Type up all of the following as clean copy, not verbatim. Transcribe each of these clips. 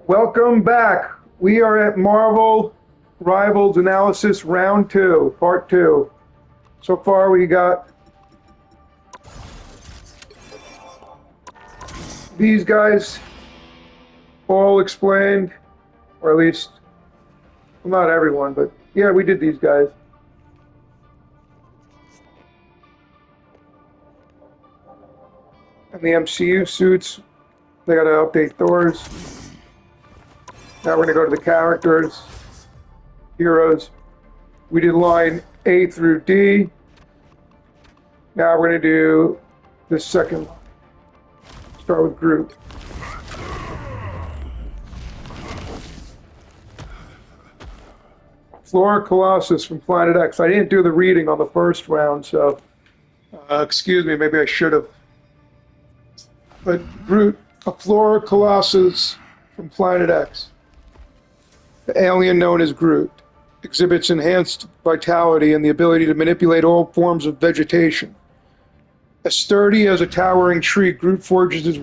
Welcome back. We are at Marvel Rivals Analysis Round 2, Part 2. So far we got these guys all explained, or at least, well, not everyone, but yeah, we did these guys. And the MCU suits, they gotta update Thor's. Now we're gonna go to the characters, heroes. We did line A through D. Now we're gonna do the second line. Start with Groot. Flora Colossus from Planet X. I didn't do the reading on the first round, so excuse me, maybe I should have. But Groot, a Flora Colossus from Planet X. The alien known as Groot exhibits enhanced vitality and the ability to manipulate all forms of vegetation. As sturdy as a towering tree, Groot forges his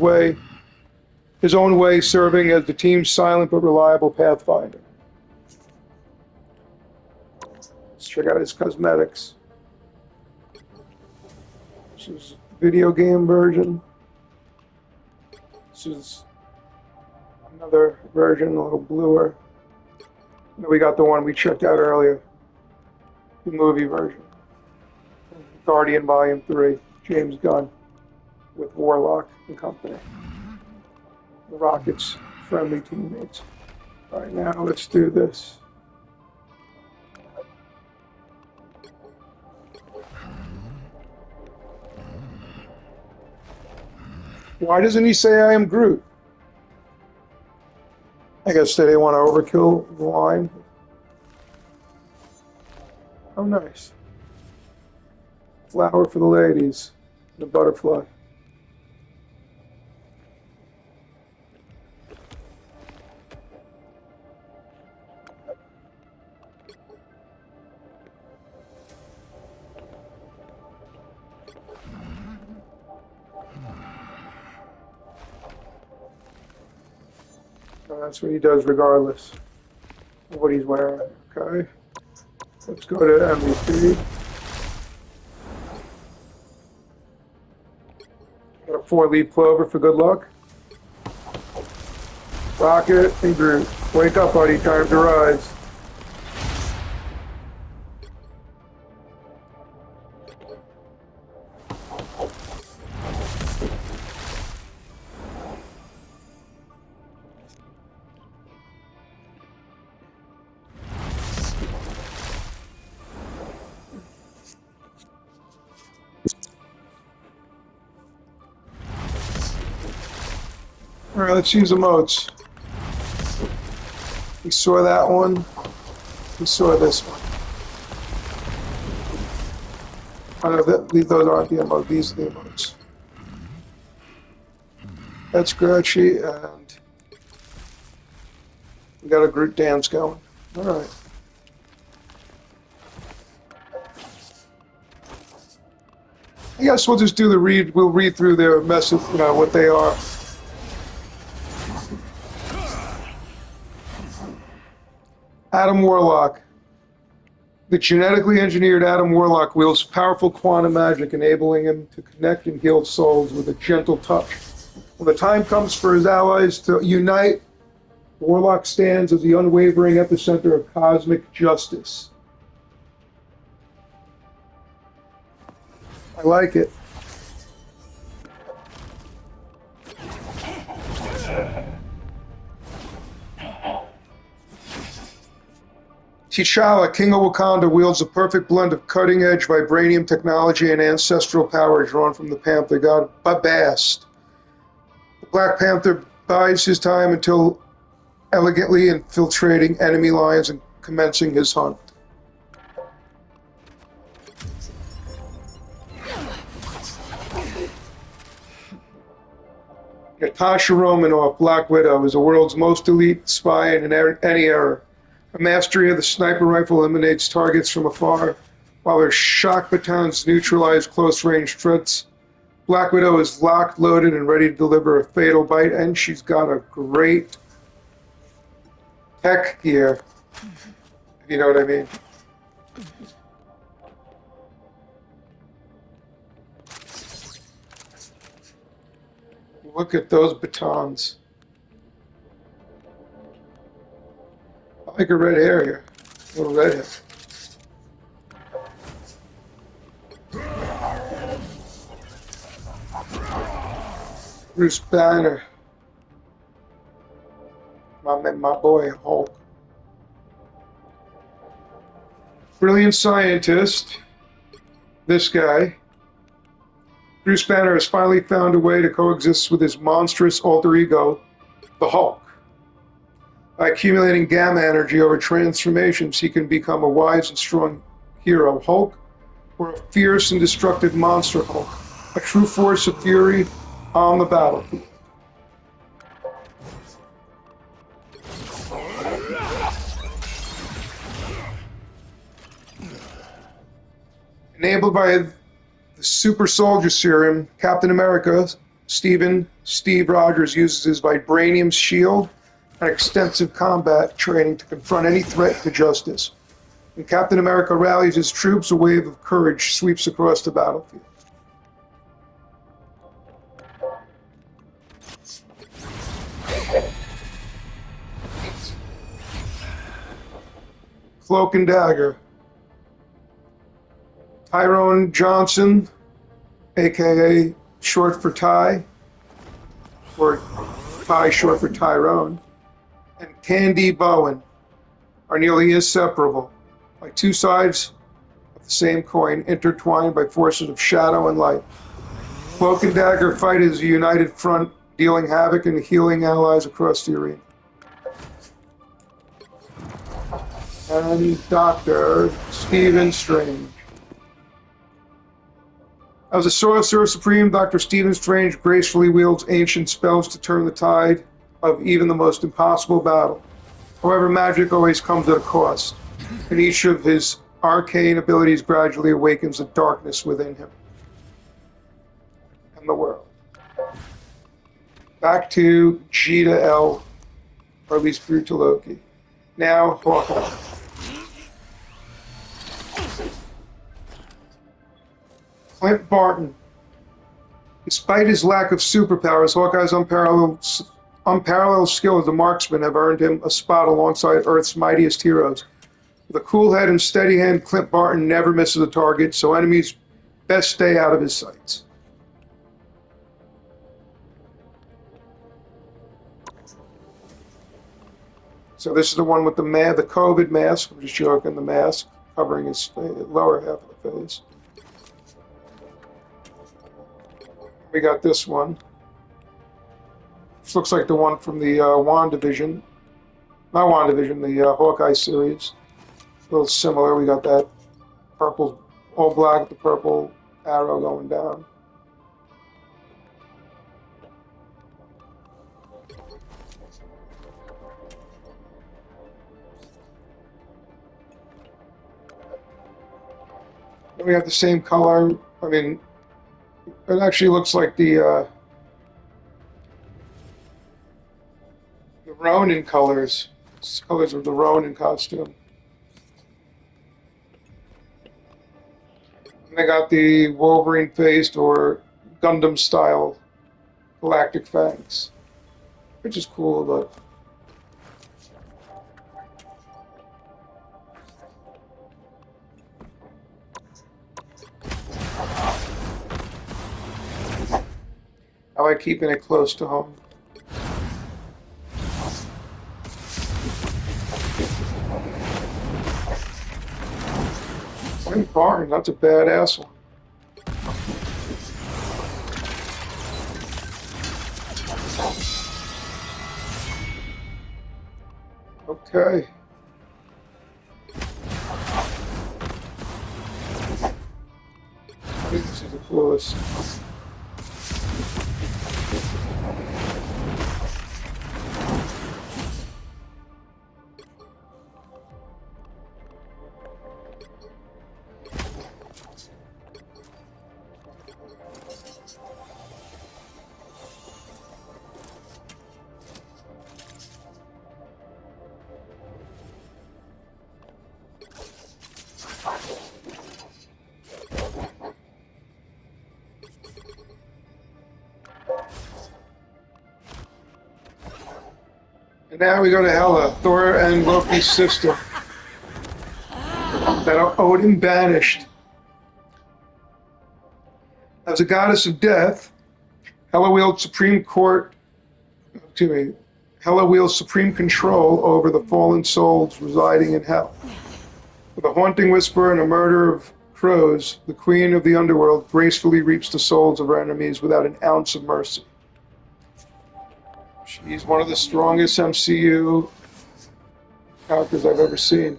own way, serving as the team's silent but reliable pathfinder. Let's check out his cosmetics. This is video game version. This is another version, a little bluer. And then we got the one we checked out earlier, the movie version. Guardian Volume 3, James Gunn, with Warlock and company. The Rocket's friendly teammates. All right, now let's do this. Why doesn't he say I am Groot? I guess they didn't want to overkill the line. Oh, nice. Flower for the ladies. The butterfly. That's what he does regardless of what he's wearing. Okay. Let's go to MVP. Got a 4-leaf clover for good luck. Rocket and Groot. Wake up, buddy. Time to rise. All right, let's use emotes. We saw that one. We saw this one. I know that those aren't the emotes. These are the emotes. That's scratchy, and we got a Groot dance going. All right. I guess we'll just do the read. We'll read through their message, what they are. Adam Warlock. The genetically engineered Adam Warlock wields powerful quantum magic, enabling him to connect and heal souls with a gentle touch. When the time comes for his allies to unite, Warlock stands as the unwavering epicenter of cosmic justice. I like it. T'Challa, King of Wakanda, wields a perfect blend of cutting-edge vibranium technology and ancestral power drawn from the Panther god Bast. The Black Panther bides his time until elegantly infiltrating enemy lines and commencing his hunt. Natasha Romanoff, Black Widow, is the world's most elite spy in any era. Her mastery of the sniper rifle eliminates targets from afar, while her shock batons neutralize close-range threats. Black Widow is locked, loaded, and ready to deliver a fatal bite, and she's got a great tech gear, if you know what I mean. Look at those batons. I like a red hair here. A little red hair. Bruce Banner. My boy Hulk. Brilliant scientist. This guy. Bruce Banner has finally found a way to coexist with his monstrous alter ego, the Hulk. By accumulating gamma energy over transformations, he can become a wise and strong hero Hulk, or a fierce and destructive monster Hulk, a true force of fury on the battlefield. Enabled by the super soldier serum, Captain America, Steve Rogers uses his vibranium shield and extensive combat training to confront any threat to justice. When Captain America rallies his troops, a wave of courage sweeps across the battlefield. Cloak and Dagger. Tyrone Johnson, aka short for Ty, or Ty short for Tyrone, and Candy Bowen are nearly inseparable, like two sides of the same coin, intertwined by forces of shadow and light. Cloak and Dagger fight as a united front, dealing havoc and healing allies across the arena. And Dr. Stephen Strange. As a Sorcerer Supreme, Dr. Stephen Strange gracefully wields ancient spells to turn the tide of even the most impossible battle. However, magic always comes at a cost, and each of his arcane abilities gradually awakens the darkness within him and the world. Back to G to L, or at least through to Loki. Now, Hawkeye. Clint Barton. Despite his lack of superpowers, Hawkeye's unparalleled skill as a marksman have earned him a spot alongside Earth's mightiest heroes. With a cool head and steady hand, Clint Barton never misses a target, so enemies best stay out of his sights. So this is the one with the COVID mask. I'm just joking, the mask covering his lower half of the face. We got this one. This looks like the one from the WandaVision. Not WandaVision, the Hawkeye series. A little similar. We got that purple, all black with the purple arrow going down. Then we have the same color. I mean, it actually looks like the Ronin colors. It's colors of the Ronin costume. And they got the Wolverine-faced or Gundam-style galactic fangs, which is cool, but I like keeping it close to home. Clint Barton, that's a badass one. Okay. I think this is the coolest. And now we go to Hela, Thor and Loki's sister, that Odin banished. As a goddess of death, Hela wields Hela wields supreme control over the fallen souls residing in Hell. With a haunting whisper and a murder of crows, the queen of the underworld gracefully reaps the souls of her enemies without an ounce of mercy. She's one of the strongest MCU characters I've ever seen.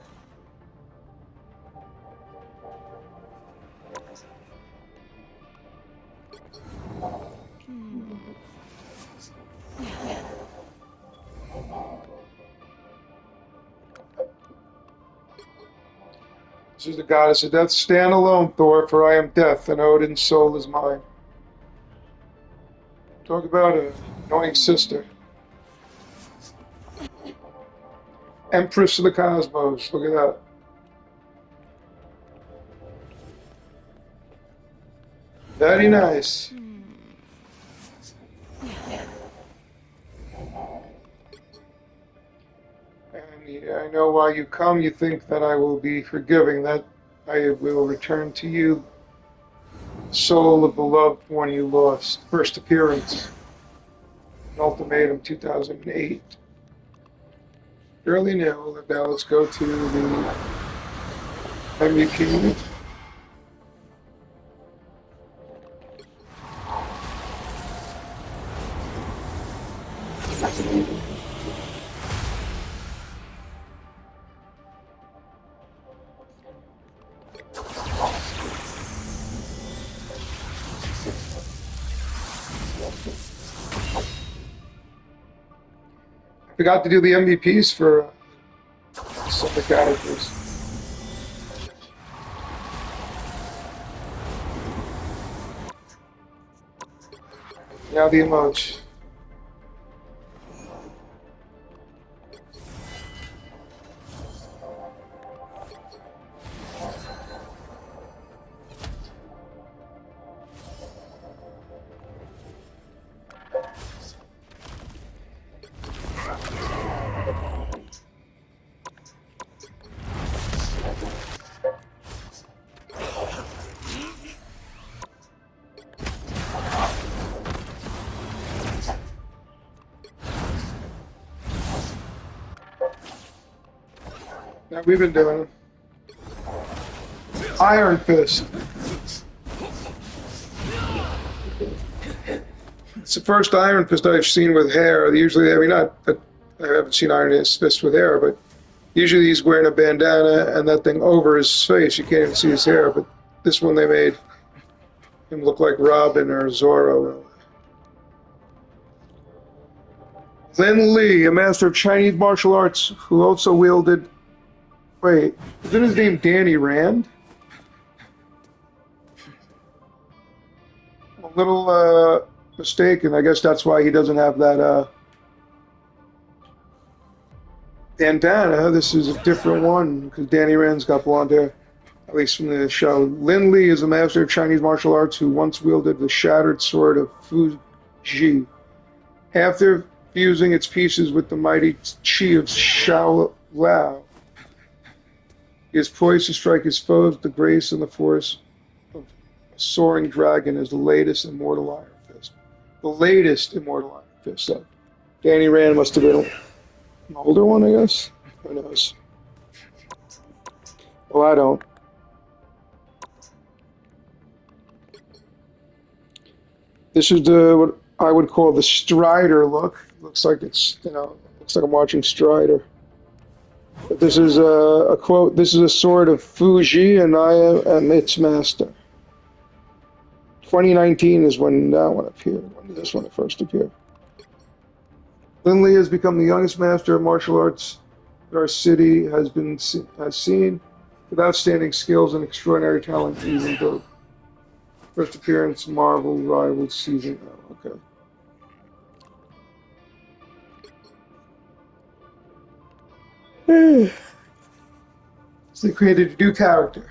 This is the goddess of death. Stand alone, Thor, for I am death, and Odin's soul is mine. Talk about an annoying sister. Empress of the Cosmos. Look at that. Very nice. And I know why you come. You think that I will be forgiving, that I will return to you, soul of the loved one you lost. First appearance. Ultimatum 2008. Fairly new. Now let's go to the MVP. I forgot to do the MVPs for some of the characters. Now the emotes. Now we've been doing Iron Fist. It's the first Iron Fist I've seen with hair. Usually, I mean, not that I haven't seen Iron Fist with hair, but usually he's wearing a bandana and that thing over his face. You can't even see his hair, but this one they made him look like Robin or Zorro. Lin Li, a master of Chinese martial arts who also wielded... Wait, isn't his name Danny Rand? A little mistaken. I guess that's why he doesn't have that bandana. This is a different one because Danny Rand's got blonde hair, at least from the show. Lin Li is a master of Chinese martial arts who once wielded the shattered sword of Fu Ji. After fusing its pieces with the mighty chi of Shao Lao, he is poised to strike his foes with the grace and the force of a soaring dragon as the latest immortal Iron Fist. The latest immortal Iron Fist. So Danny Rand must have been an older one, I guess. Who knows? Well, I don't. This is what I would call the Strider look. Looks like it's, looks like I'm watching Strider. But this is a quote. This is a sword of Fuji, and I am its master. 2019 is when that one appeared. When did this one first appear? Lin Li has become the youngest master of martial arts that our city has seen, with outstanding skills and extraordinary talent. Even though first appearance, Marvel rival season. Oh, okay. So they created a new character.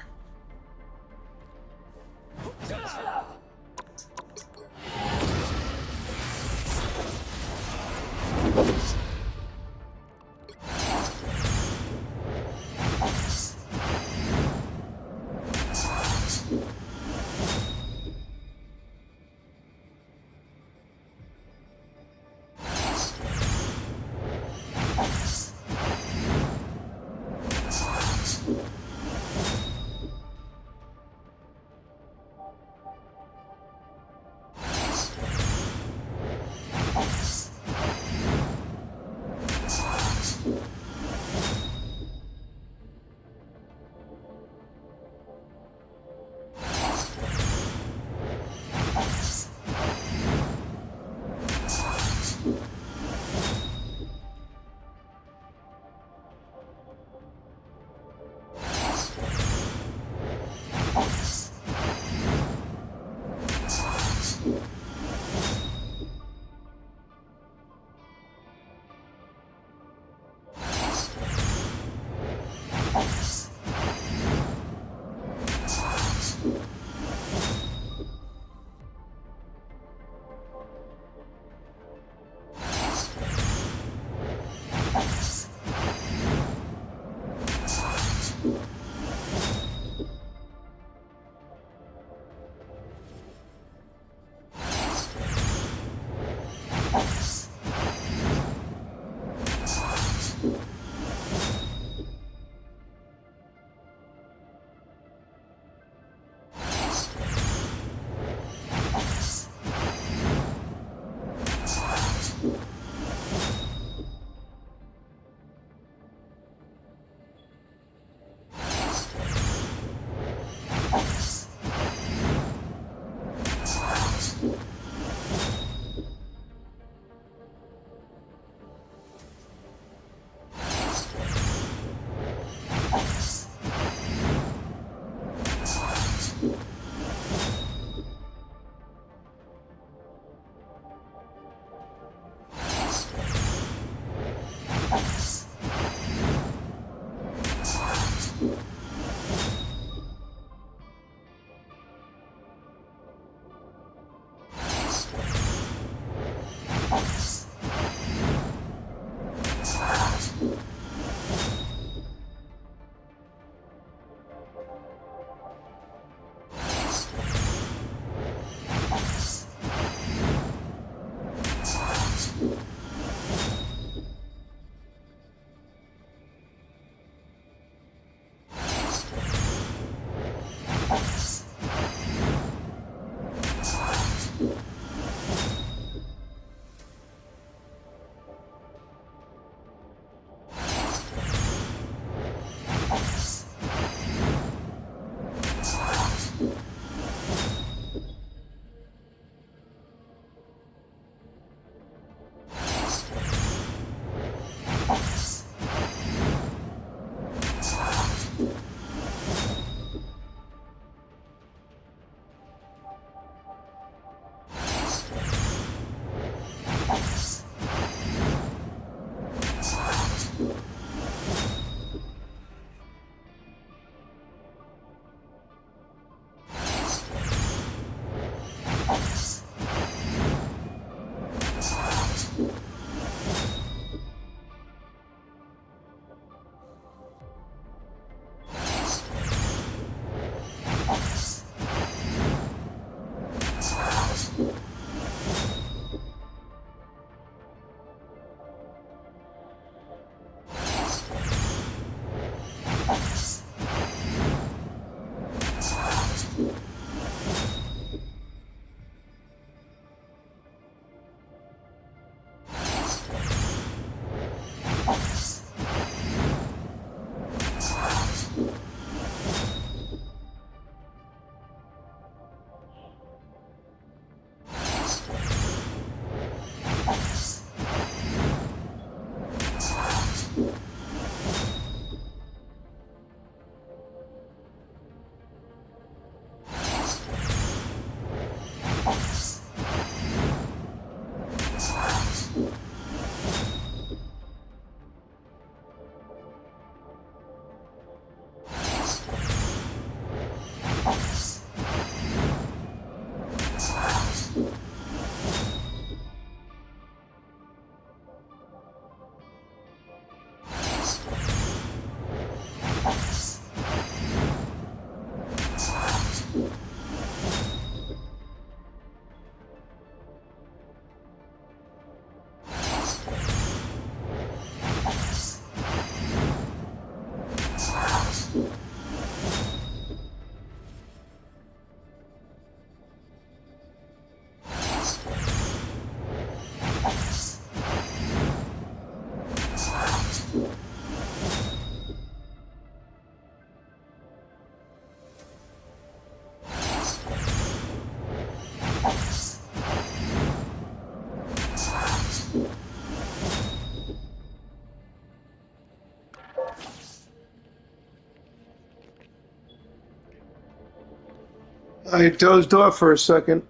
I dozed off for a second.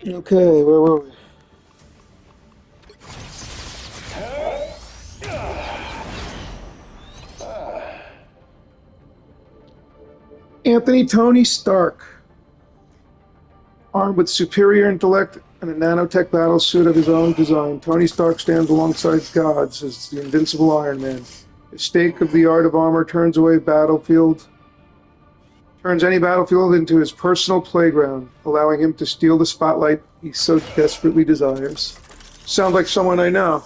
Okay, where were we? Anthony Tony Stark, armed with superior intellect and a nanotech battlesuit of his own design, Tony Stark stands alongside gods as the invincible Iron Man. His stake of the art of armor turns any battlefield into his personal playground, allowing him to steal the spotlight he so desperately desires. Sounds like someone I know.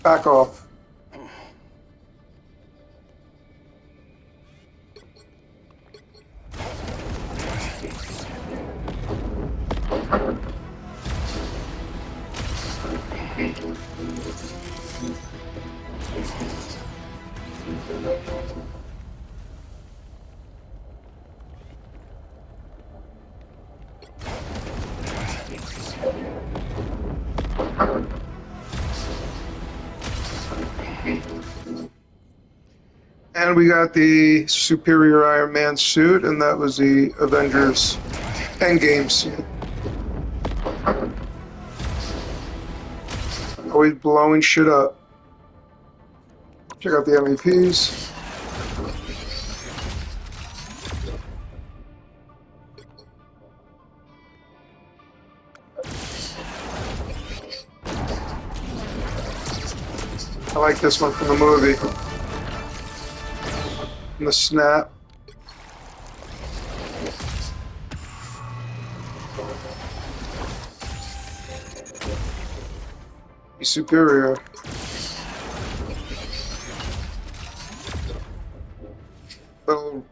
Back off. And we got the superior Iron Man suit, and that was the Avengers Endgame suit. Always blowing shit up. Check out the MEPs. I like this one from the movie. And the snap. He's superior. Little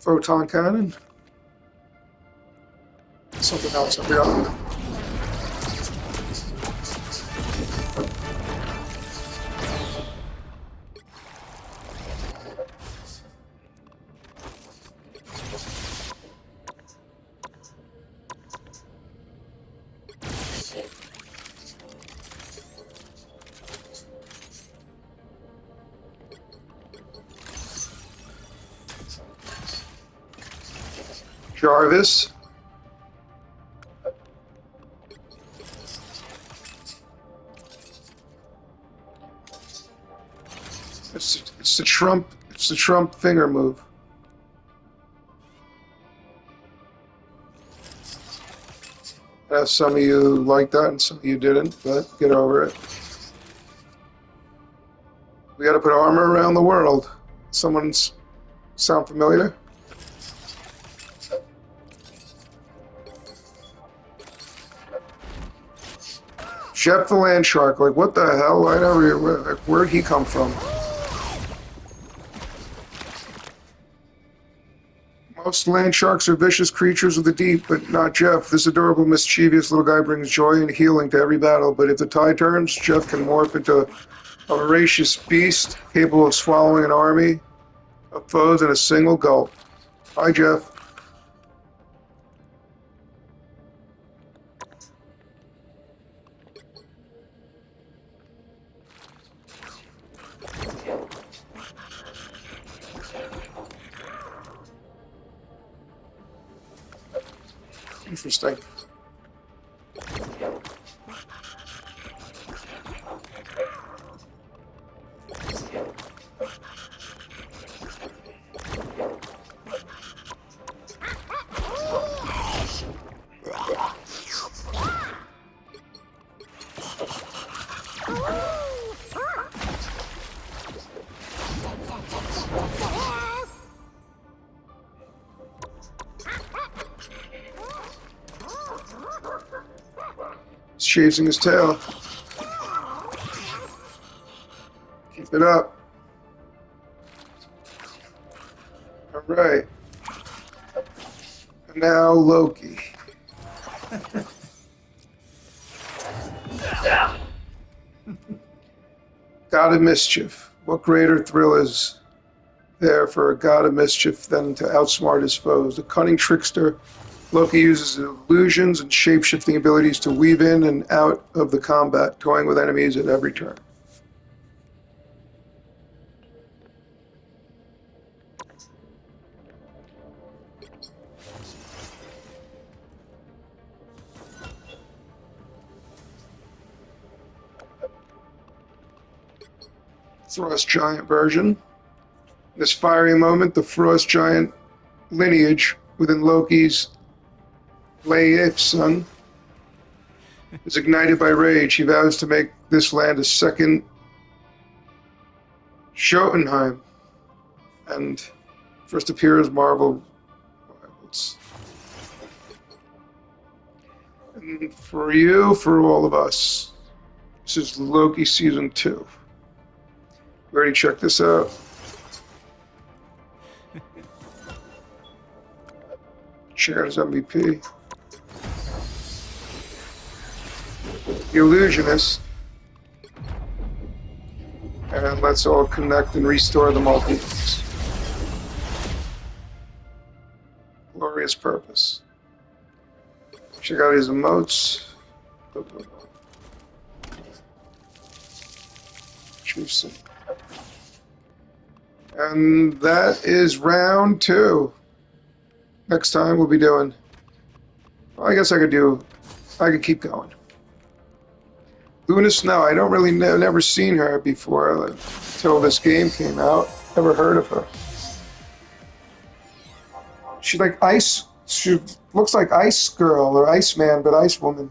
photon cannon. Something else I forgot. Jarvis. It's the Trump finger move. Some of you liked that and some of you didn't, but get over it. We got to put armor around the world. Someone's sound familiar? Jeff the Land Shark, like what the hell? Where'd he come from? Most land sharks are vicious creatures of the deep, but not Jeff. This adorable, mischievous little guy brings joy and healing to every battle, but if the tide turns, Jeff can morph into a voracious beast capable of swallowing an army of foes in a single gulp. Hi, Jeff. Interesting. He's chasing his tail. Keep it up. All right. And now Loki. God of mischief. What greater thrill is there for a god of mischief than to outsmart his foes. The cunning trickster, Loki uses illusions and shape-shifting abilities to weave in and out of the combat, toying with enemies at every turn. Frost Giant version. This fiery moment, the Frost Giant lineage within Loki's Leif's is ignited by rage. He vows to make this land a second Jotunheim, and first appears Marvel Rivals. And for you, for all of us, this is Loki Season 2. We already checked this out. Sharon's MVP. The Illusionist. And let's all connect and restore the multiverse. Glorious purpose. Check out his emotes. Juicy. And that is round 2. Next time we'll be doing. Well, I guess I could keep going. Luna Snow. I don't really never seen her before until this game came out. Never heard of her. She's like ice. She looks like Ice Girl or Iceman, but Ice Woman.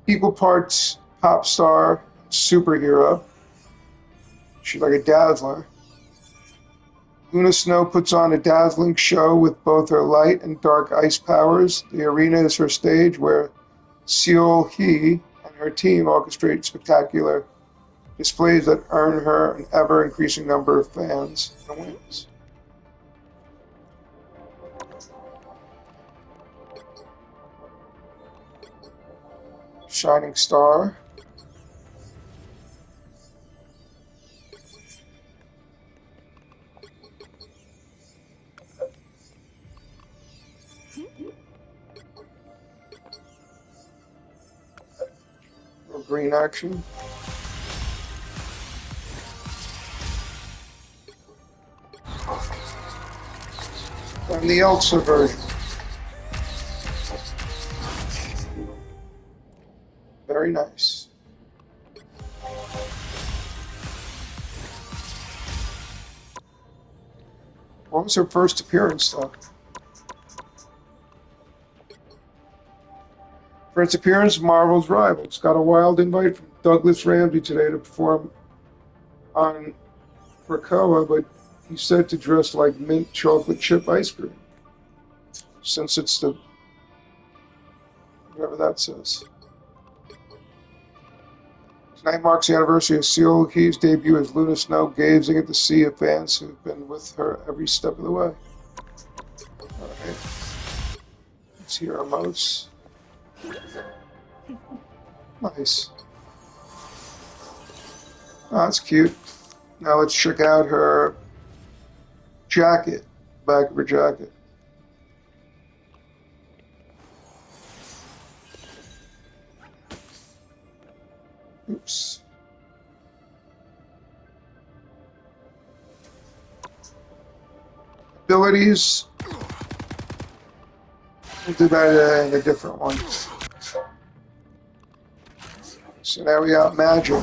Equal parts pop star, superhero. She's like a dazzler. Luna Snow puts on a dazzling show with both her light and dark ice powers. The arena is her stage where Seol Hee and her team orchestrate spectacular displays that earn her an ever-increasing number of fans and wins. Shining Star. Green action. And the Elsa version. Very nice. What was her first appearance, though? For its appearance, Marvel's Rivals got a wild invite from Douglas Ramsey today to perform on Krakoa, but he said to dress like mint chocolate chip ice cream. Since it's the whatever that says. Tonight marks the anniversary of Seol Hee's debut as Luna Snow, gazing at the sea of fans who've been with her every step of the way. Alright. Let's hear our mouse. Nice. Oh, that's cute. Now let's check out her jacket. Back of her jacket. Oops. Abilities. We'll do that in a different one. So now we got magic.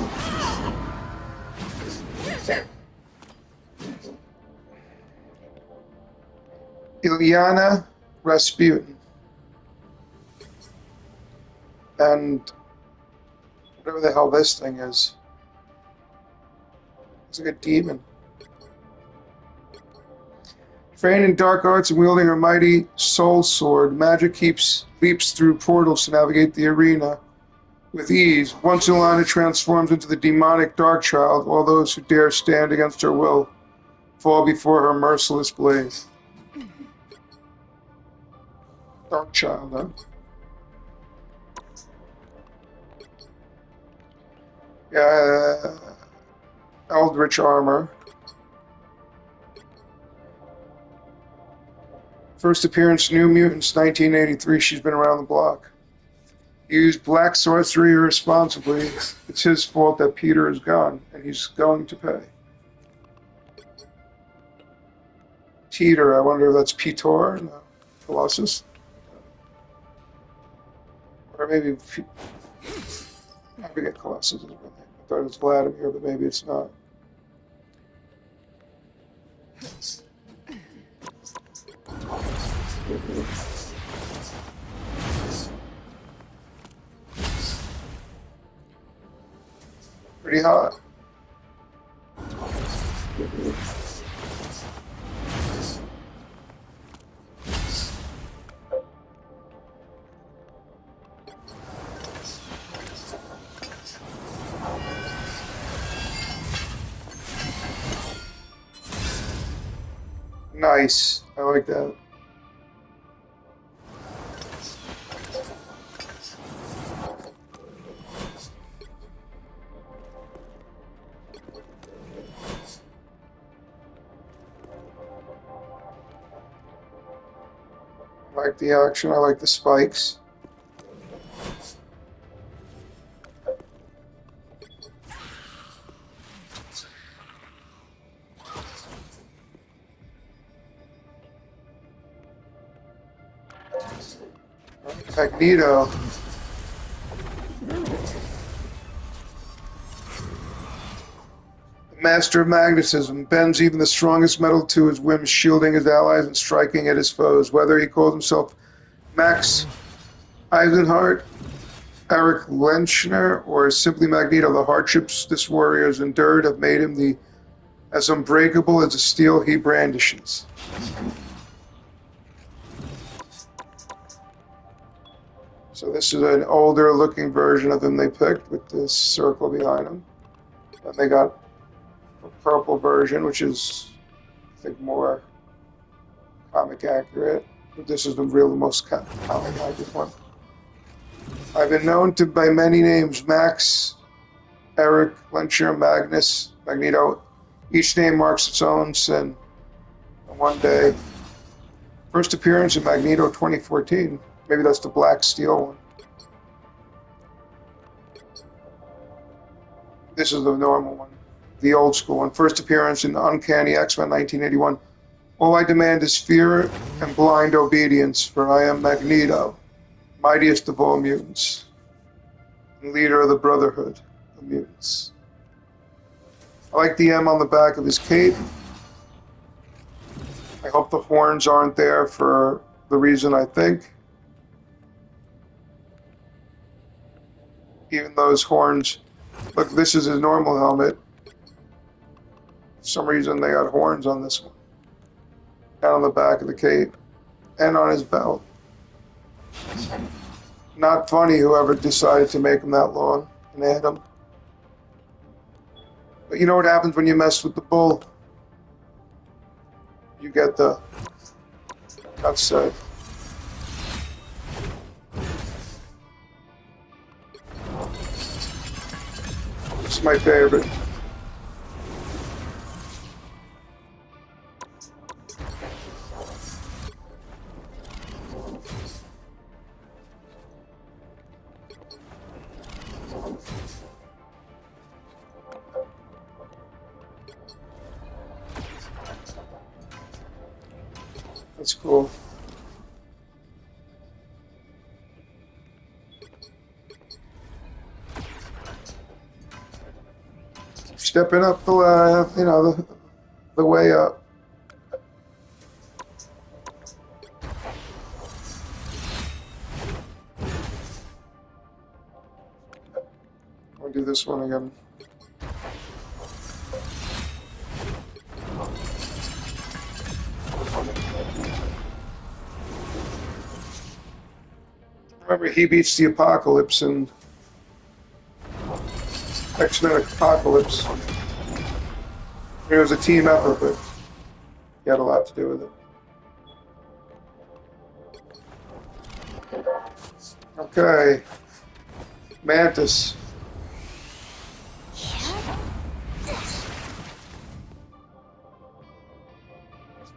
Ilyana Rasputin. And whatever the hell this thing is. It's like a demon. Trained in dark arts and wielding her mighty soul sword, Magic leaps through portals to navigate the arena with ease. Once Ilyana transforms into the demonic Darkchild, all those who dare stand against her will fall before her merciless blaze. Darkchild, huh? Yeah, Eldritch armor. First appearance, New Mutants, 1983. She's been around the block. Used black sorcery irresponsibly. It's his fault that Peter is gone, and he's going to pay. Teeter, I wonder if that's Petor? No. Colossus? Or maybe... I forget Colossus' real name. I thought it was Vladimir, but maybe it's not. Pretty hot. Nice. I like that. I like the action. I like the spikes. Magneto. Master of magnetism, bends even the strongest metal to his whims, shielding his allies and striking at his foes. Whether he calls himself Max Eisenhart, Eric Lenchner, or simply Magneto, the hardships this warrior has endured have made him as unbreakable as the steel he brandishes. So this is an older looking version of him they picked with this circle behind him. And they got a purple version, which is, I think, more comic accurate. But this is the most comic accurate one. I've been known to by many names: Max, Eric, Lencher, Magnus, Magneto. Each name marks its own sin. And one day, first appearance in Magneto 2014. Maybe that's the Black Steel one. This is the normal one, the old school one. First appearance in Uncanny X-Men 1981. All I demand is fear and blind obedience, for I am Magneto, mightiest of all mutants, and leader of the Brotherhood of Mutants. I like the M on the back of his cape. I hope the horns aren't there for the reason I think. Even those horns, look, this is his normal helmet. For some reason they got horns on this one. Down on the back of the cape and on his belt. Not funny whoever decided to make him that long and add him. But you know what happens when you mess with the bull? You get the upset. It's my favorite. That's cool. Stepping up the, the way up. I'll do this one again. Remember, he beats the Apocalypse in X-Men Apocalypse. It was a team effort, but he had a lot to do with it. Okay. Mantis.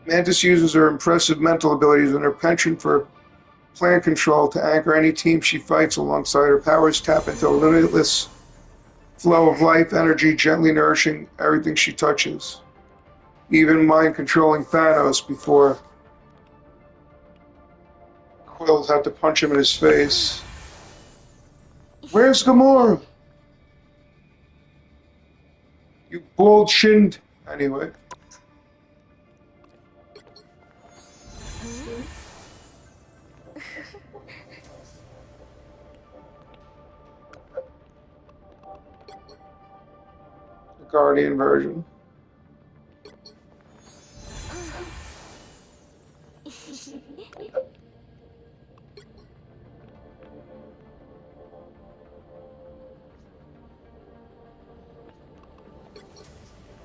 Mantis uses her impressive mental abilities and her penchant for plant control to anchor any team she fights alongside. Her powers tap into a limitless flow of life energy, gently nourishing everything she touches. Even mind controlling Thanos before Quills had to punch him in his face. Where's Gamora? You bald shinned. Anyway. The Guardian version.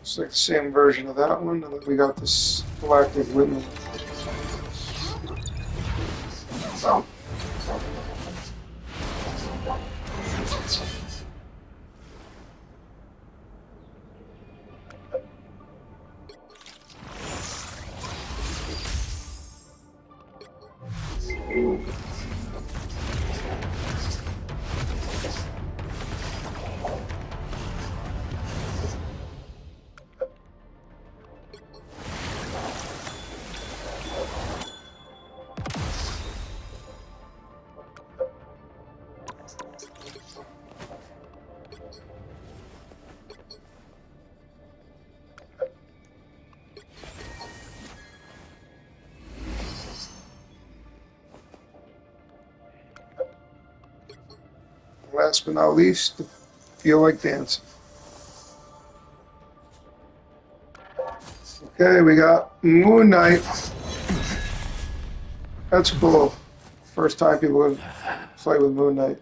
It's like the same version of that one, and then we got this Galactic Women. Oh. Last but not least, Feel Like Dancing. Okay, we got Moon Knight. That's cool. First time people would play with Moon Knight.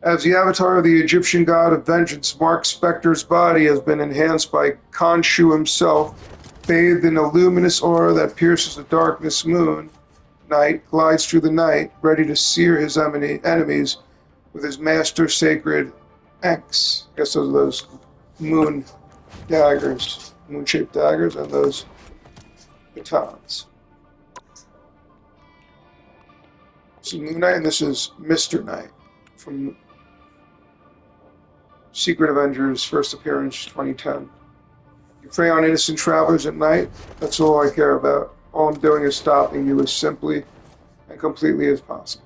As the avatar of the Egyptian god of vengeance, Mark Spector's body has been enhanced by Khonshu himself. Bathed in a luminous aura that pierces the darkness, Moon Knight glides through the night, ready to sear his enemies with his master sacred axe. I guess those are those moon daggers, moon-shaped daggers, and those batons. This is Moon Knight, and this is Mr. Knight from Secret Avengers first appearance 2010. You prey on innocent travelers at night. That's all I care about. All I'm doing is stopping you as simply and completely as possible.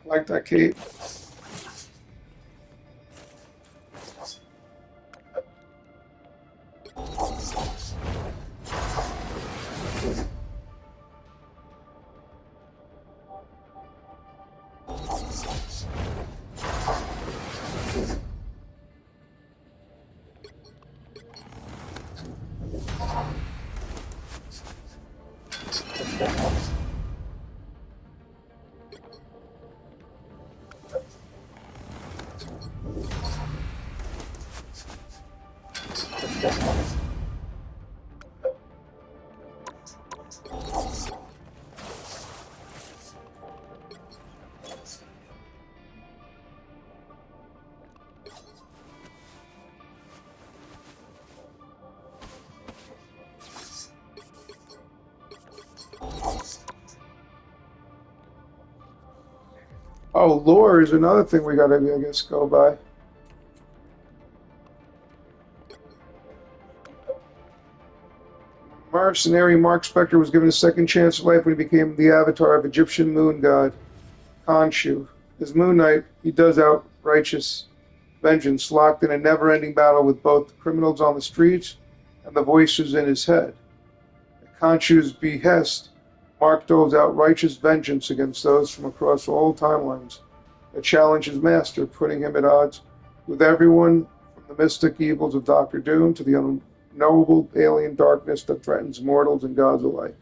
Like that, Kate. Oh, lore is another thing we gotta, I guess, go by. Mercenary Mark Spector was given a second chance at life when he became the avatar of Egyptian moon god Khonshu. As Moon Knight, he does out righteous vengeance, locked in a never-ending battle with both the criminals on the streets and the voices in his head. At Khonshu's behest, Mark doles out righteous vengeance against those from across all timelines that challenge his master, putting him at odds with everyone from the mystic evils of Doctor Doom to the unknowable alien darkness that threatens mortals and gods alike.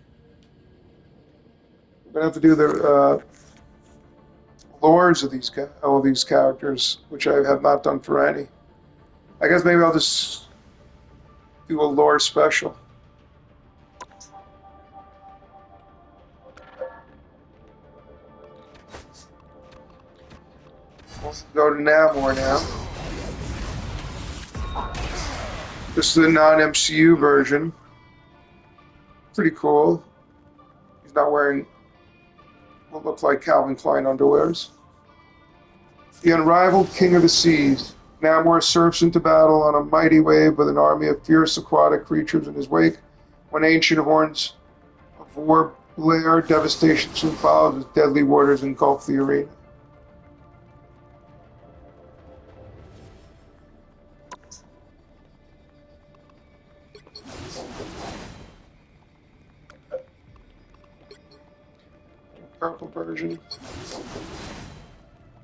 We're gonna have to do the lores of all these characters, which I have not done for any. I guess maybe I'll just do a lore special. Go to Namor now. This is the non-MCU version. Pretty cool. He's not wearing what looks like Calvin Klein underwears. The unrivaled king of the seas, Namor surfs into battle on a mighty wave with an army of fierce aquatic creatures in his wake. When ancient horns of war blare, devastation soon follows as deadly waters engulf the arena. Purple version.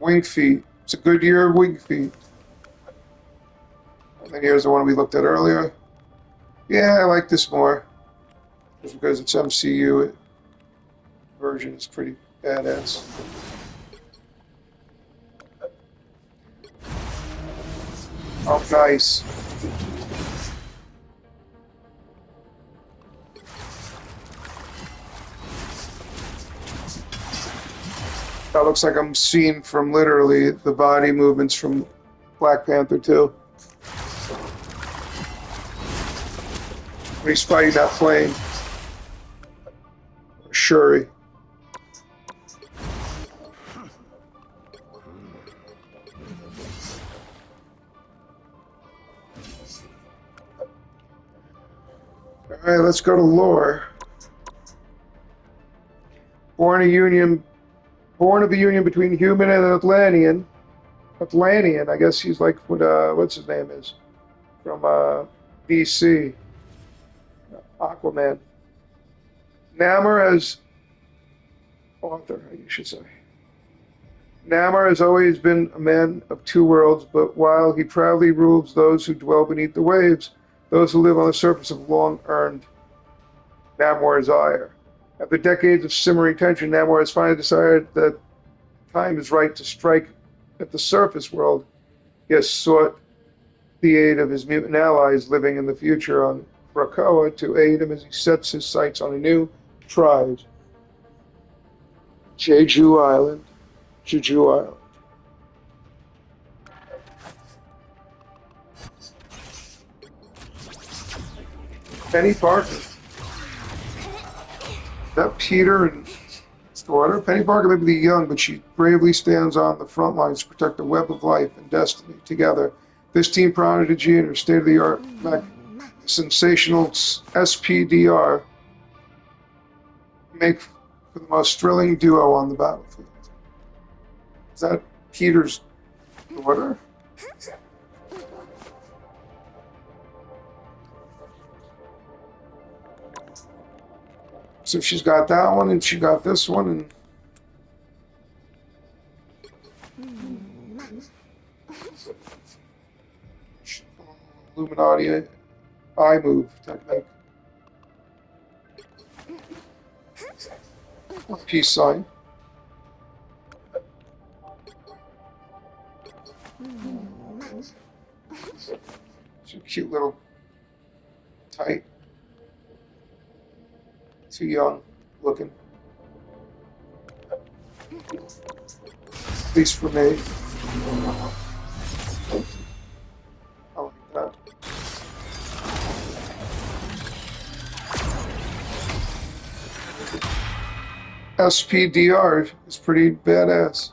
Wing feet. It's a good year of wing feet. And then here's the one we looked at earlier. Yeah, I like this more. Just because it's MCU version is pretty badass. Oh, nice. That looks like I'm seeing from literally the body movements from Black Panther 2. When he's fighting that plane. Shuri. Alright, let's go to lore. Born of a union between human and Atlantean. Atlantean, I guess he's like what what's his name is from DC. Aquaman. Namor as author, you should say. Namor has always been a man of two worlds, but while he proudly rules those who dwell beneath the waves, those who live on the surface have long earned Namor's ire. After decades of simmering tension, Namor has finally decided that time is right to strike at the surface world. He has sought the aid of his mutant allies living in the future on Krakoa to aid him as he sets his sights on a new tribe. Jeju Island. Penny Parker. Is that Peter and his daughter? Penny Parker may be young, but she bravely stands on the front lines to protect the web of life and destiny. Together, this team prodigy and her state-of-the-art sensational SPDR make for the most thrilling duo on the battlefield. Is that Peter's daughter? So she's got that one, and she got this one, and Illuminati eye move technique. Peace sign. It's a cute little tight. Too young looking. At least for me. I like that. SPDR is pretty badass.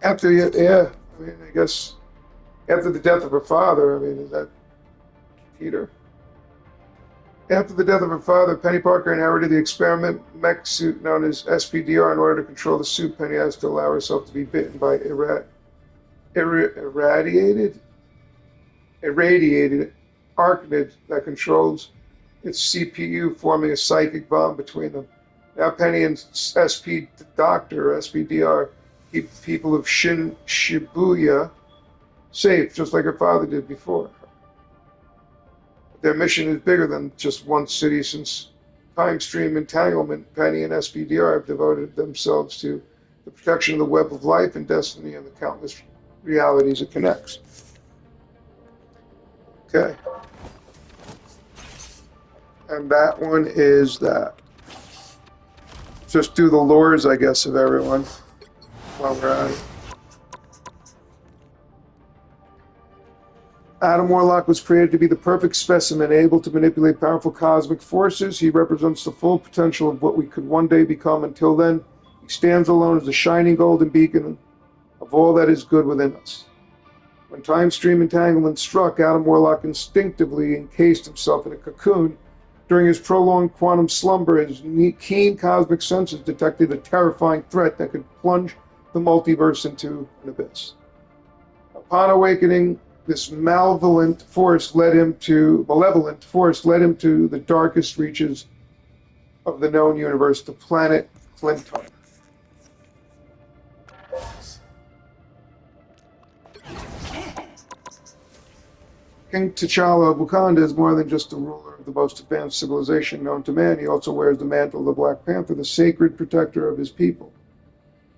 After, yeah, I mean, I guess after the death of her father, I mean, is that Peter? After the death of her father, Penny Parker inherited the experiment mech suit known as SPDR. In order to control the suit, Penny has to allow herself to be bitten by irradiated arcanid that controls its CPU, forming a psychic bond between them. Now Penny and SPDR, keep the people of Shibuya safe, just like her father did before. Their mission is bigger than just one city. Since time stream entanglement, Penny and SPDR have devoted themselves to the protection of the web of life and destiny and the countless realities it connects. Okay. And that one is that. Just do the lores, I guess, of everyone while we're at it. Adam Warlock was created to be the perfect specimen, able to manipulate powerful cosmic forces. He represents the full potential of what we could one day become. Until then, he stands alone as a shining golden beacon of all that is good within us. When time stream entanglement struck, Adam Warlock instinctively encased himself in a cocoon. During his prolonged quantum slumber, his keen cosmic senses detected a terrifying threat that could plunge the multiverse into an abyss. Upon awakening, this malevolent force led him to the darkest reaches of the known universe, the planet Clinton. King T'Challa of Wakanda is more than just the ruler of the most advanced civilization known to man. He also wears the mantle of the Black Panther, the sacred protector of his people.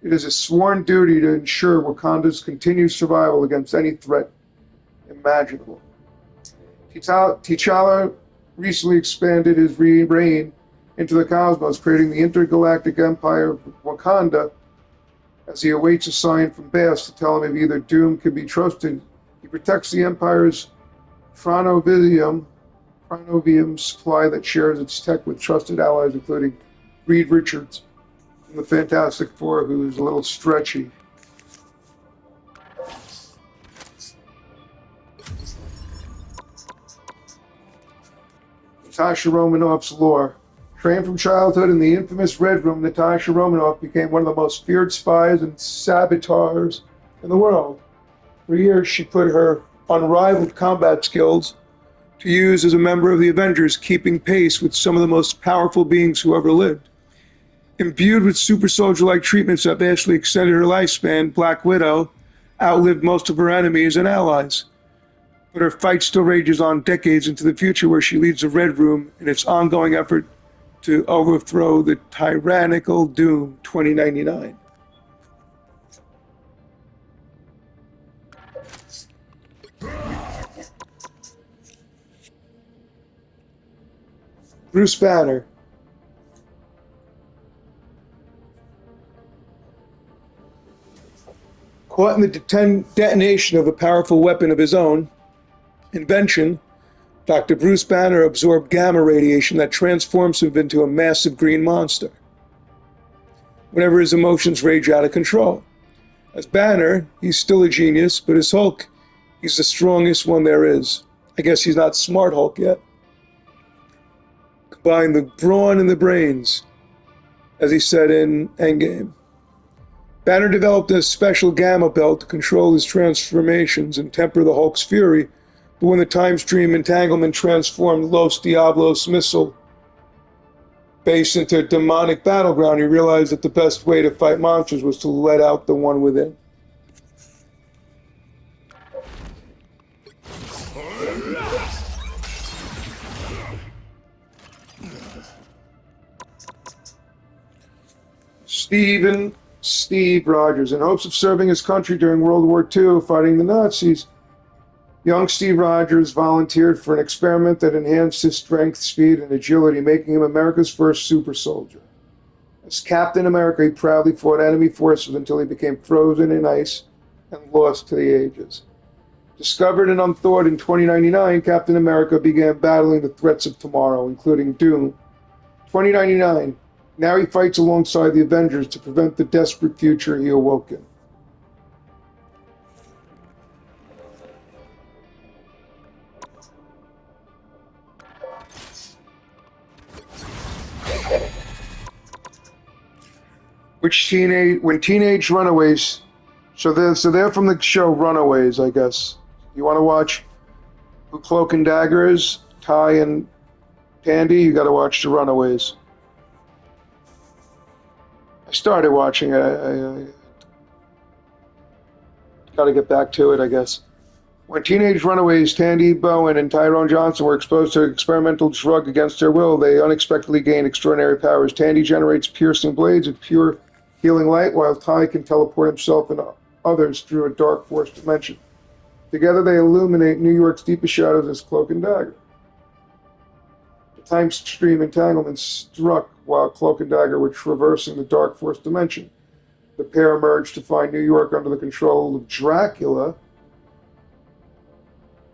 It is a sworn duty to ensure Wakanda's continued survival against any threat imaginable. T'Challa recently expanded his reign into the cosmos, creating the intergalactic empire of Wakanda. As he awaits a sign from Bast to tell him if either Doom can be trusted, he protects the empire's Chronovium supply that shares its tech with trusted allies, including Reed Richards from the Fantastic Four, who is a little stretchy. Natasha Romanoff's lore. Trained from childhood in the infamous Red Room, Natasha Romanoff became one of the most feared spies and saboteurs in the world. For years, she put her unrivaled combat skills to use as a member of the Avengers, keeping pace with some of the most powerful beings who ever lived. Imbued with super soldier-like treatments that vastly extended her lifespan, Black Widow outlived most of her enemies and allies. But her fight still rages on decades into the future, where she leads the Red Room in its ongoing effort to overthrow the tyrannical Doom 2099. Bruce Banner. Caught in the detonation of a powerful weapon of his own invention, Dr. Bruce Banner absorbed gamma radiation that transforms him into a massive green monster whenever his emotions rage out of control. As Banner, he's still a genius, but as Hulk, he's the strongest one there is. I guess he's not Smart Hulk yet. Combine the brawn and the brains, as he said in Endgame. Banner developed a special gamma belt to control his transformations and temper the Hulk's fury, but when the time stream entanglement transformed Los Diablos missile base into a demonic battleground, he realized that the best way to fight monsters was to let out the one within. Steve Rogers. In hopes of serving his country during World War II, fighting the Nazis, young Steve Rogers volunteered for an experiment that enhanced his strength, speed, and agility, making him America's first super soldier. As Captain America, he proudly fought enemy forces until he became frozen in ice and lost to the ages. Discovered and unthawed in 2099, Captain America began battling the threats of tomorrow, including Doom. 2099. Now he fights alongside the Avengers to prevent the desperate future he awoke in. When teenage runaways, so they're from the show Runaways, I guess. You want to watch who Cloak and Dagger is, Ty and Tandy, you got to watch the Runaways. I started watching it. I got to get back to it, I guess. When teenage runaways Tandy Bowen and Tyrone Johnson were exposed to an experimental drug against their will, they unexpectedly gained extraordinary powers. Tandy generates piercing blades of pure healing light, while Ty can teleport himself and others through a dark force dimension. Together they illuminate New York's deepest shadows as Cloak and Dagger. The time stream entanglement struck while Cloak and Dagger were traversing the dark force dimension. The pair emerged to find New York under the control of Dracula.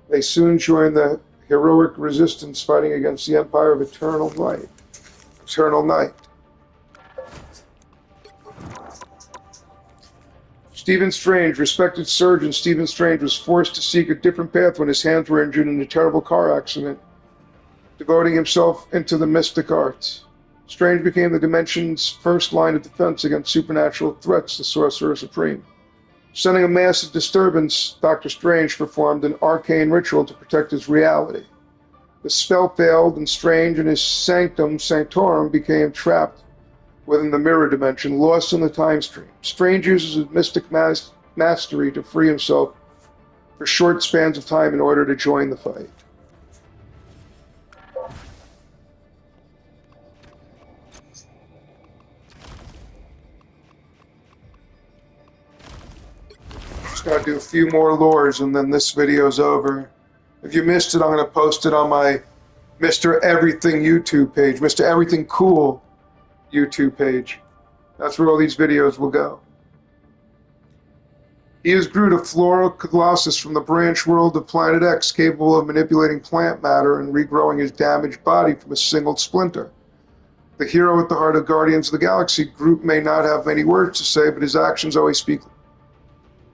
They soon joined the heroic resistance fighting against the Empire of Eternal Night. Stephen Strange, respected surgeon Stephen Strange, was forced to seek a different path when his hands were injured in a terrible car accident, devoting himself into the mystic arts. Strange became the Dimension's first line of defense against supernatural threats, the Sorcerer Supreme. Sending a massive disturbance, Doctor Strange performed an arcane ritual to protect his reality. The spell failed, and Strange and his Sanctum Sanctorum became trapped within the mirror dimension, lost in the time stream. Strange uses his mystic mastery to free himself for short spans of time in order to join the fight. Just gotta do a few more lures and then this video's over. If you missed it, I'm gonna post it on my Mr. Everything YouTube page, Mr. Everything Cool YouTube page. That's where all these videos will go. He is Groot, a floral colossus from the branch world of Planet X, capable of manipulating plant matter and regrowing his damaged body from a single splinter. The hero at the heart of Guardians of the Galaxy, Groot may not have many words to say, but his actions always speak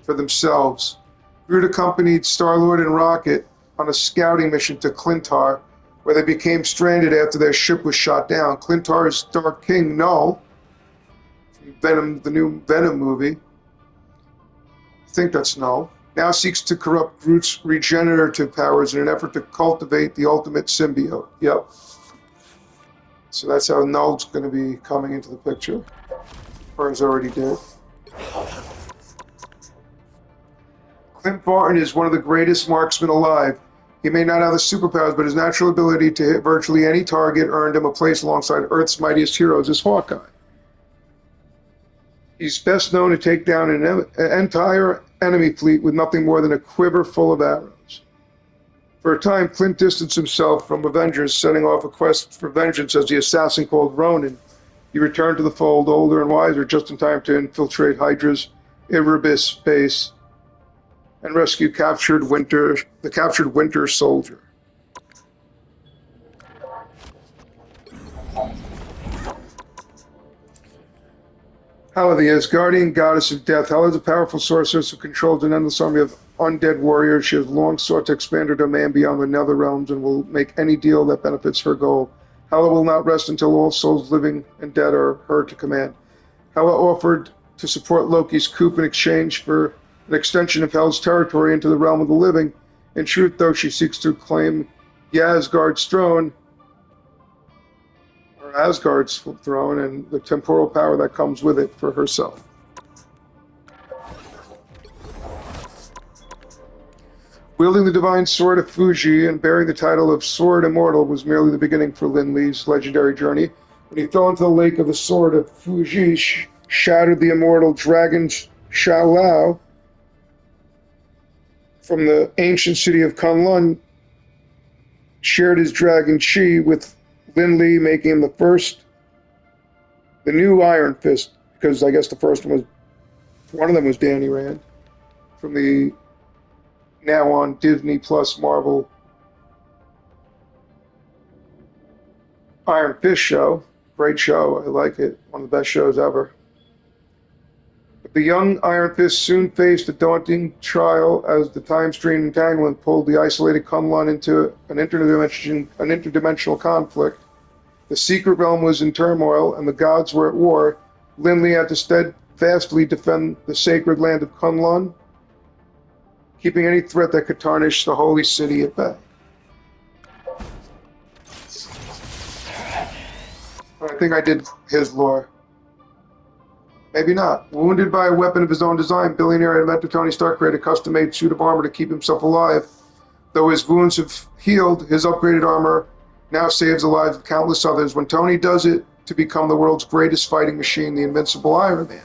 for themselves. Groot accompanied Star-Lord and Rocket on a scouting mission to Klyntar, where they became stranded after their ship was shot down. Klyntar's Dark King, Null, from Venom, the new Venom movie, I think that's Null, now seeks to corrupt Groot's regenerative powers in an effort to cultivate the ultimate symbiote. Yep. So that's how Null's going to be coming into the picture. Or has already did. Clint Barton is one of the greatest marksmen alive. He may not have the superpowers, but his natural ability to hit virtually any target earned him a place alongside Earth's mightiest heroes as Hawkeye. He's best known to take down an entire enemy fleet with nothing more than a quiver full of arrows. For a time, Clint distanced himself from Avengers, setting off a quest for vengeance as the assassin called Ronin. He returned to the fold older and wiser, just in time to infiltrate Hydra's Erebus base and rescue the captured Winter Soldier. Hela, the Asgardian goddess of death. Hela is a powerful sorceress who controls an endless army of undead warriors. She has long sought to expand her domain beyond the nether realms and will make any deal that benefits her goal. Hela will not rest until all souls living and dead are her to command. Hela offered to support Loki's coup in exchange for an extension of Hell's territory into the realm of the living. In truth, though, she seeks to claim Asgard's throne, and the temporal power that comes with it for herself. Wielding the divine sword of Fuji and bearing the title of Sword Immortal was merely the beginning for Lin Li's legendary journey. When he fell into the lake of the sword of Fuji, shattered the immortal dragon Shao from the ancient city of Kunlun, shared his dragon Chi with Lin Li, making him the new Iron Fist, because I guess the first one of them was Danny Rand, from the now on Disney Plus Marvel Iron Fist show. Great show, I like it, one of the best shows ever. But the young Iron Fist soon faced a daunting trial as the time stream entanglement pulled the isolated Kunlun into an interdimensional conflict. The secret realm was in turmoil, and the gods were at war. Lin Li had to steadfastly defend the sacred land of Kunlun, keeping any threat that could tarnish the holy city at bay. I think I did his lore. Maybe not. Wounded by a weapon of his own design, billionaire inventor Tony Stark created a custom-made suit of armor to keep himself alive. Though his wounds have healed, his upgraded armor now saves the lives of countless others. When Tony does it, to become the world's greatest fighting machine, the Invincible Iron Man.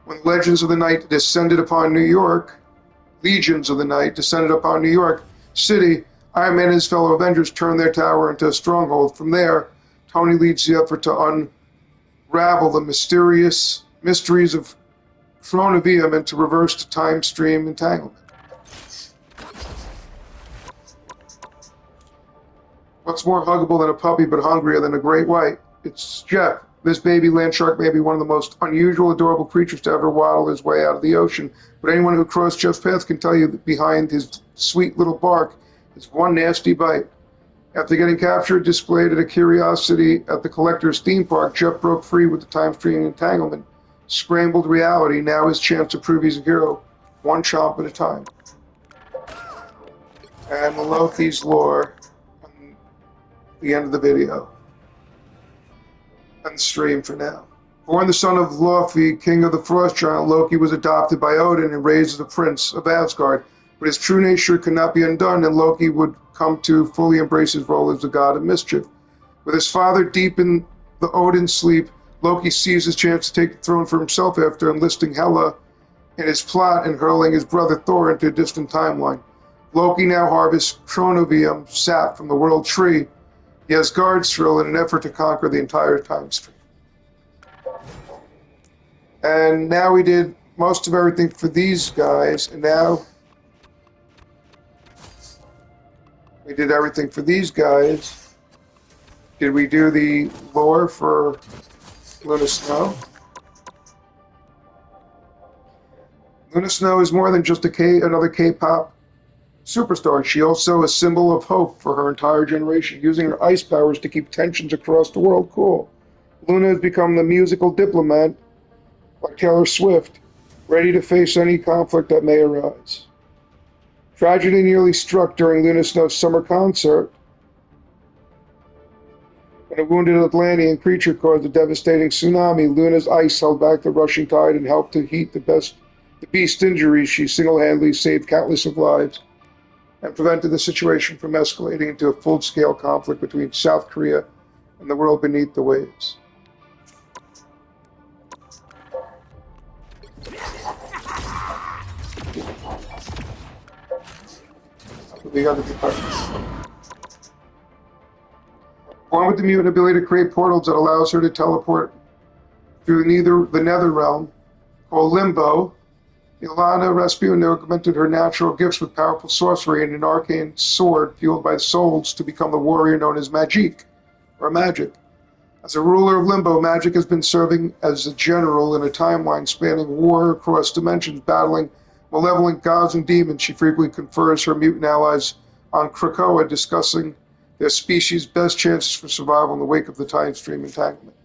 When Legends of the Night descended upon New York, Legions of the Night descended upon New York City, Iron Man and his fellow Avengers turned their tower into a stronghold. From there, Tony leads the effort to unravel the mysterious mysteries of Chronovium and to reverse the time stream entanglement. What's more huggable than a puppy but hungrier than a great white? It's Jeff. This baby land shark may be one of the most unusual, adorable creatures to ever waddle his way out of the ocean, but anyone who crossed Jeff's path can tell you that behind his sweet little bark is one nasty bite. After getting captured, displayed at a curiosity at the collector's theme park, Jeff broke free with the time stream entanglement. Scrambled reality, now his chance to prove he's a hero, one chomp at a time. And Loki's lore on the end of the video. And stream for now. Born the son of Loki, king of the frost giant, Loki was adopted by Odin and raised as a prince of Asgard. But his true nature could not be undone, and Loki would come to fully embrace his role as the god of mischief. With his father deep in the Odin sleep, Loki seized his chance to take the throne for himself after enlisting Hela in his plot and hurling his brother Thor into a distant timeline. Loki now harvests Chronovium sap from the World Tree, the Asgardstrill, in an effort to conquer the entire time stream. And now we did most of everything for these guys, and now we did everything for these guys. Did we do the lore for Luna Snow? Luna Snow is more than just another K-pop superstar. She also a symbol of hope for her entire generation, using her ice powers to keep tensions across the world cool. Luna has become the musical diplomat, like Taylor Swift, ready to face any conflict that may arise. Tragedy nearly struck during Luna Snow's summer concert when a wounded Atlantean creature caused a devastating tsunami. Luna's ice held back the rushing tide and helped to heat the beast's injuries. She single-handedly saved countless of lives and prevented the situation from escalating into a full-scale conflict between South Korea and the world beneath the waves. The other departments. Born with the mutant ability to create portals that allows her to teleport through the nether realm, called Limbo, Ilana Rasputin augmented her natural gifts with powerful sorcery and an arcane sword fueled by souls to become the warrior known as Magic, or Magic. As a ruler of Limbo, Magic has been serving as a general in a timeline spanning war across dimensions, battling malevolent gods and demons. She frequently confers her mutant allies on Krakoa, discussing their species' best chances for survival in the wake of the time stream entanglement.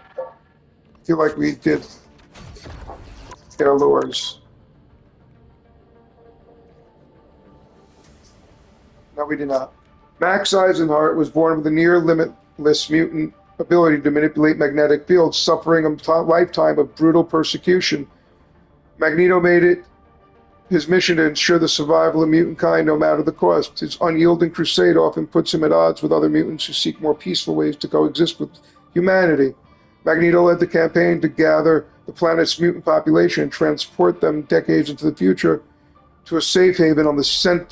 I feel like we did their lures. No, we did not. Max Eisenhart was born with a near-limitless mutant ability to manipulate magnetic fields, suffering a lifetime of brutal persecution. Magneto made it his mission to ensure the survival of mutant kind no matter the cost. His unyielding crusade often puts him at odds with other mutants who seek more peaceful ways to coexist with humanity. Magneto led the campaign to gather the planet's mutant population and transport them decades into the future to a safe haven on the sentient